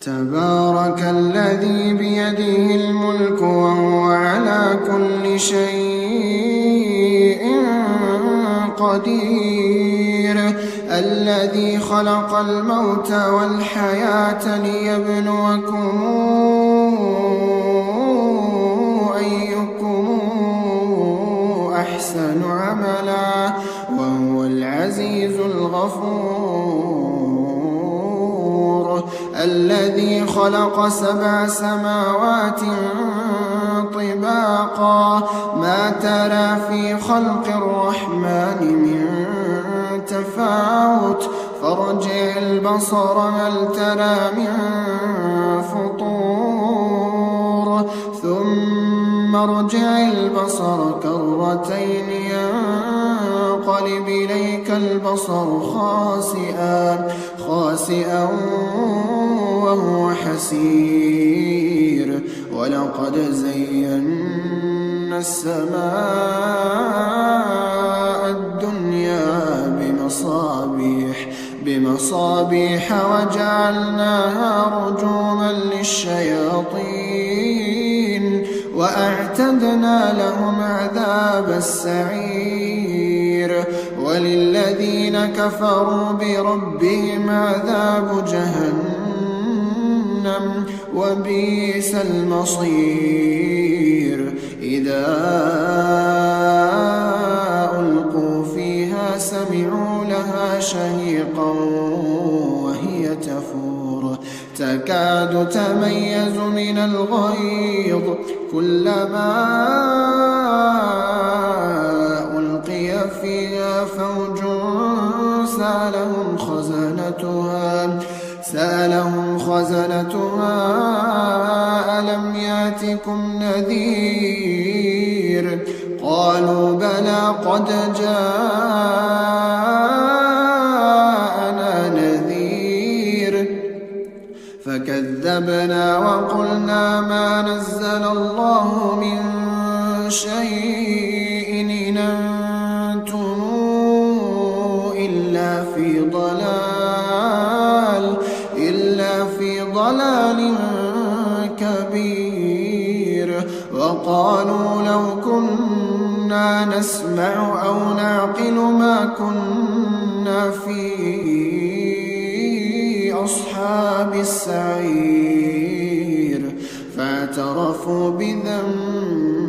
تبارك الذي بيده الملك وهو على كل شيء قدير الذي خلق الموت والحياة ليبلوكم أيكم أحسن عملا وهو العزيز الغفور الذي خلق 7 سماوات طباقا ما ترى في خلق الرحمن من تفاوت فارجع البصر هل ترى من فطور ثم ارجع البصر كرتين ينقلب إليك البصر خاسئا وهو حسير ولقد زينا السماء الدنيا بمصابيح وجعلناها رجوما للشياطين وأعتدنا لهم عذاب السعير وللذين كفروا بربهم عذاب جهنم وبئس المصير إذا ألقوا فيها سمعوا لها شهيقا وهي تفور تكاد تميز من الغيظ كلما ألقي فيها فوج سألهم خزنتها ألم يأتكم نذير قالوا بلى قد جاءنا نذير فكذبنا وقلنا ما نزل الله من شيء إن أنتم إلا في ضلال كبير وقالوا لو كنا نسمع أو نعقل ما كنا في أصحاب السعير فاعترفوا بذنبهم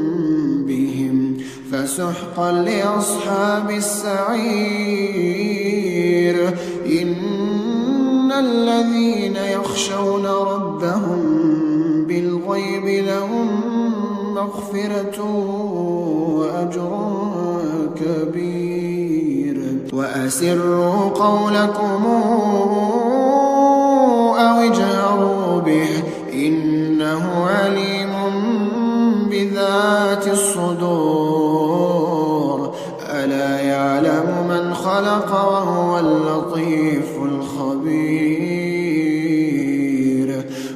فسحقا لأصحاب السعير إن الذين يخشون ربهم بالغيب لهم مغفرة وأجر كبير وأسروا قولكم أو اجهروا به إنه عليم بذات الصدور ألا يعلم من خلق وهو اللطيف الخبير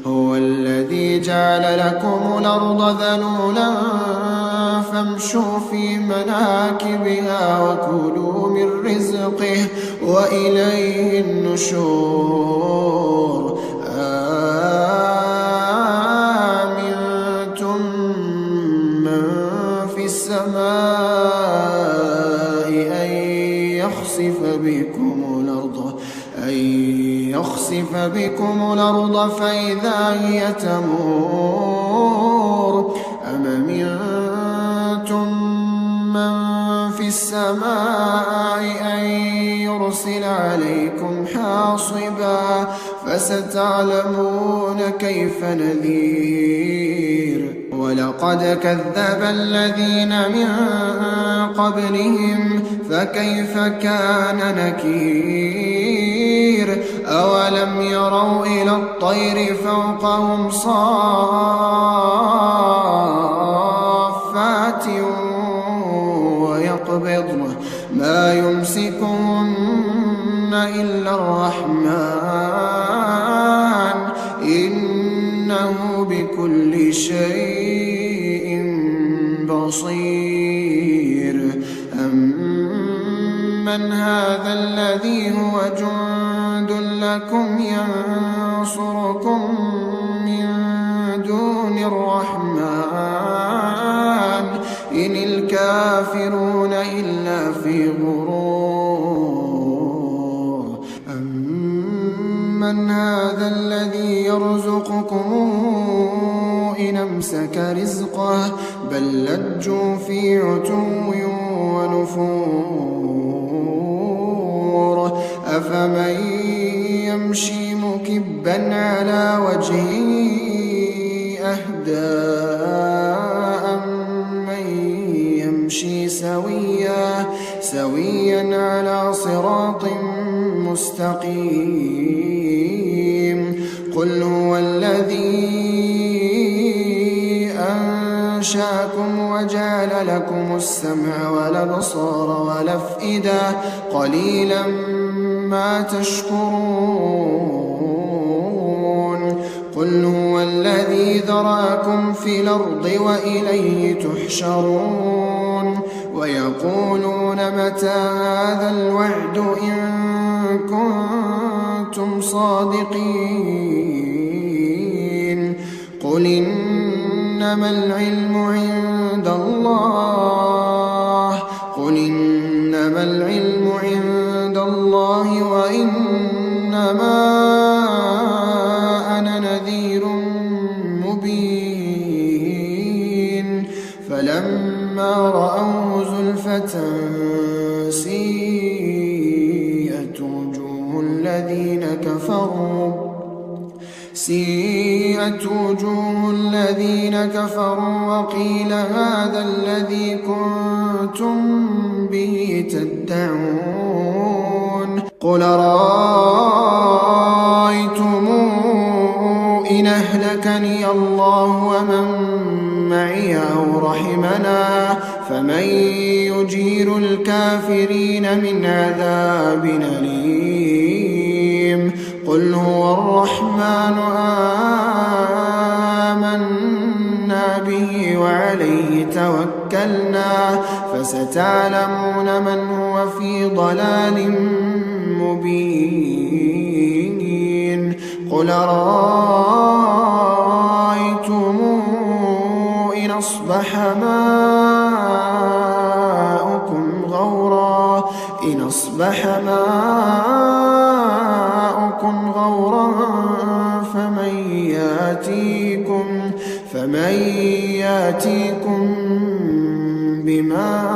هو الذي جعل لكم الأرض ذلولا فامشوا في مناكبها وكلوا من رزقه وإليه النشور أأمنتم من في السماء أن يخسف بكم الأرض فإذا هي تمور أم أمنتم من في السماء أن يرسل عليكم حاصبا فستعلمون كيف نذير ولقد كذب الذين من قبلهم فكيف كان نكير أولم يروا إلى الطير فوقهم صافات ويقبضن ما يمسكهن إلا الرحمن إنه بكل شيء بصير أمن هذا الذي هو جند لكم ينصركم الرحمن إن الكافرون إلا في غرور أمن هذا الذي يرزقكم إن أمسك رزقه بل لجوا في عتو ونفور أفمن يمشي مكبا على وجهه أهدى أمن يمشي سويا على صراط مستقيم قل هو الذي أنشأكم وجعل لكم السمع والأبصار والأفئدة قليلا ما تشكرون قل هو الذي ذرأكم في الأرض وإليه تحشرون ويقولون متى هذا الوعد إن كنتم صادقين قل إنما العلم عند الله وإنما أنا نذير مبين فلما رأوه زلفة سيئت وجوه الذين كفروا وقيل هذا الذي كنتم به تدعون قل رأيتم إن أهلكني الله ومن معي أو رحمنا فمن يجير الكافرين من عذاب أليم قل هو الرحمن آمنا به وعليه توكلنا فستعلمون من هو في ضلال مبين قل رأيتم إن أصبح ماؤكم غورا فمن ياتيكم بماء